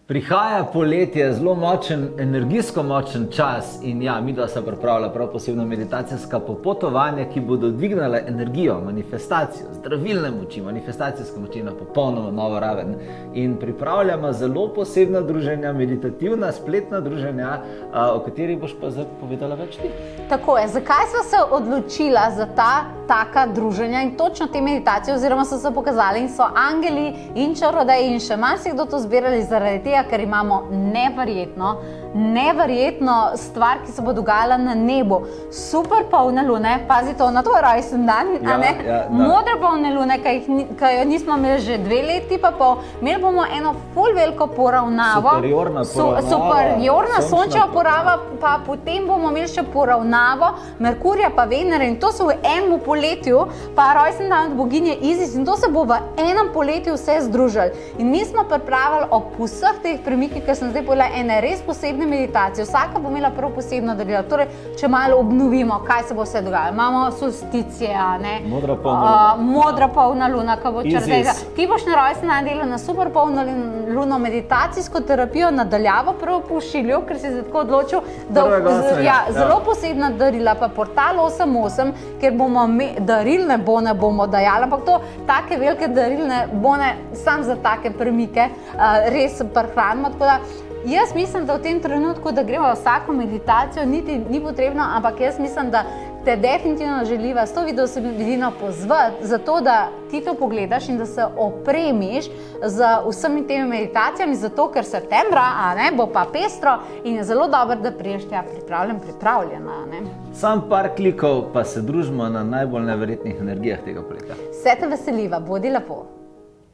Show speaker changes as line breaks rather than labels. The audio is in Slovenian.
Prihaja poletje, zelo močen, energijsko močen čas in ja, midva se pripravlja prav posebno meditacijska popotovanja, ki bodo dvignile energijo, manifestacijo, zdravilne moči, manifestacijske moči na popolnoma novo raven. In pripravljamo zelo posebna druženja, meditativna, spletna druženja, o katerih boš pa zdaj povedala več ti.
Tako je, zakaj sva se odločila za taka druženja in točno te meditacije, oziroma so se pokazali in so angeli in čarodeji in še marsikdo to zbirali zaradi tega, ker imamo neverjetno stvar, ki se bo dogajala na nebu. Super polne lune, pazi to, na tvoj rojsten dan, modre polne lune, ki jo nismo imeli že 2 leti pa pol. Imeli bomo eno ful veliko poravnavo. Superiorna sončeva porava, pa potem bomo imeli še poravnavo Merkurja pa Venere in to so v enem poletju, pa rojsten dan od boginje Isis in to se bo v enem poletju vse združili. In mi smo pripravili ob vseh teh premikih, ker sem zdaj povedala, ene res posebne meditacije. Vsaka bo imela prav posebno darilo. Torej, če malo obnovimo, kaj se bo vse dogajalo. Imamo solsticije, modra polna luna, ki bo črdega. Ti boš na rojsten dan delal na super polno luno meditacijsko terapijo nadaljavo prvo pošiljal, ker si se tako odločil, da zelo posebna darila, pa portal 88, ker bomo darilne bone bomo dajali, ampak to take velike darilne bone sam za take premike res prehranimo, tako da jaz mislim, da v tem trenutku, da gremo vsako meditacijo, ni potrebno, ampak jaz mislim, da te definitivno želiva s to videosebino pozvati, zato da ti to pogledaš in da se opremiš z vsemi temi meditacijami, zato ker septembra bo pa pestro in je zelo dobro, da priješ tja pripravljena.
Sam par klikov pa se družimo na najbolj neverjetnih energijah tega poletja.
Vse te veseliva, bodi lepo.